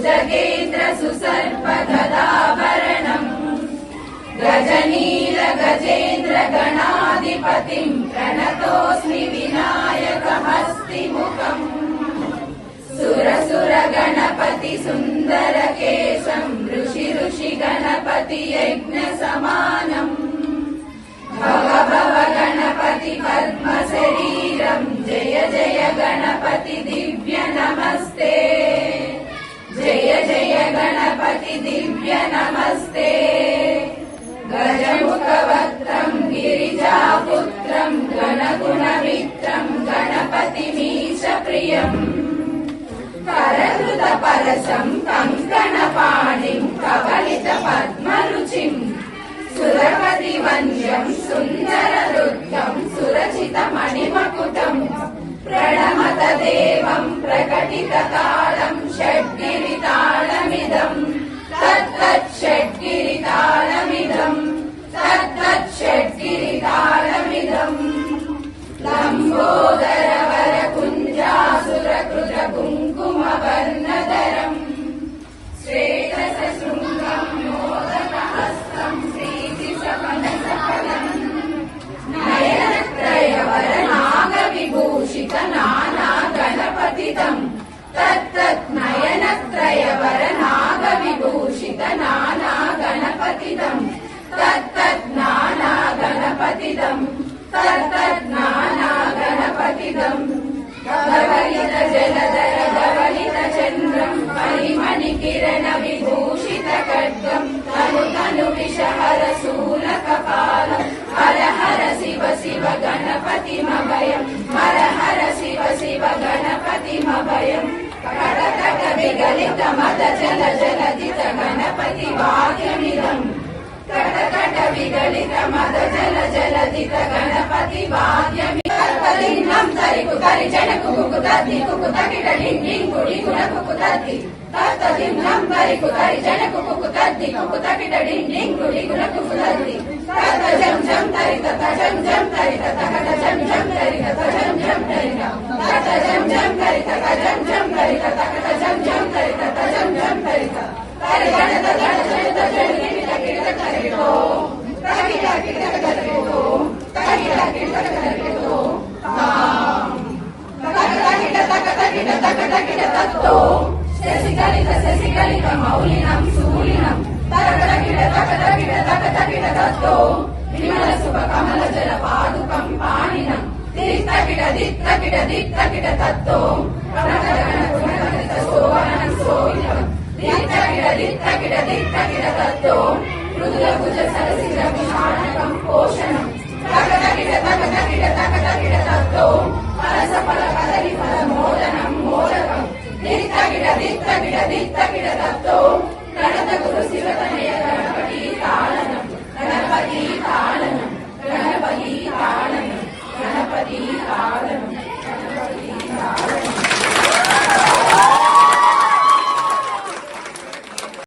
भुजगेन्द्र सुसर्पगदाभरणम् गजनील गजेन्द्र गणाधिपतिम् प्रणतोऽस्मि विनायकहस्तिमुखम् सुरसुर गणपति सुन्दर केशम् ऋषि गणपति यज्ञ समानम् भव भव गणपति पद्म शरीरम् जय जय गणपति दिव्य नमस्ते जय जय गणपति दिव्य नमस्ते गजमुखवक्त्रम् गिरिजापुत्रम् गणगुणमित्रम् गणपतिमीश प्रियम् करकृत परशम् कङ्कणपाणिम् कवलित पद्मरुचिम् सुरपति वन्द्यम् सुन्दर रुद्धम् सुरचित मणिमकुटम् प्रणमत देवम् प्रकटित तालम् षड्गिरितालमिदम् तत्तत् षड्गिरितालमिदम् तत्तत् षड्गिरितालमिदम् लम्बोदर वर कुञ्जासुरकृत कुङ्कुम वर्णधरम् श्रेयस शृङ्गम् मोदकहस्तम् प्रीतिसपनसफलम् नयनत्रयवर नागविभूषित नाना गणपतिदम् तत्तत् नयनत्रयवर नागविभूषित नाना गणपतिदम् तत्तत् नाना गणपतिदम् तत्तत् नाना गणपतिदम् धवलित जलधर धवलित चन्द्रम् परिमणि किरण विभूषित खड्गम् तनु तनु विषहर शूलकपालम् हर हर शिव शिव गणपतिमभयम् हर हर शिव शिव गणपतिमभयम् कटकट विगलित मद जल जलधित गणपति वाक्यमिदम् कटकट विगलित मद जल जलधित गणपति वाक्यमिदम् तत्तदिन्नं तरिकु तरि जनकु कुकुतद्धि कुकुतकिटलिं लिं गुडि गुण कुकुतद्धि तत्तदिन्नं तरिकु तरि जनकु कुकुतद्धि कुकुतकिटलिं लिं गुडि गुण कुकुतद्धि तत जं जं तरि तत जं जं तरि तत कट जं जं तरि तत जं जं तरि तत जं जं तरि तत जं जं तरि तत कट जं जं तरि तत जं जं तरि तरि गणत गण जनित जनित किट तरितो तकिट किट तरितो तकिट किट तरितो तत्तो शशिकलित मौलिनं सूलिनं तरकटकिट तत्तो विमल शुभ कमल जल पादुकं पाणिनं दित्तकिट तत्तो प्रणतगणगुणगणित शोभनं शोभितं दित्तकिट तत्तो मृदुल भुज सरसिज विषाणकं पोषणं तकटकिट तत्तो फलस फल कदली फल मोदनं मोदकं दित्तकिट तत्तो प्रणत गुरु शिवतनय गणपति तालनं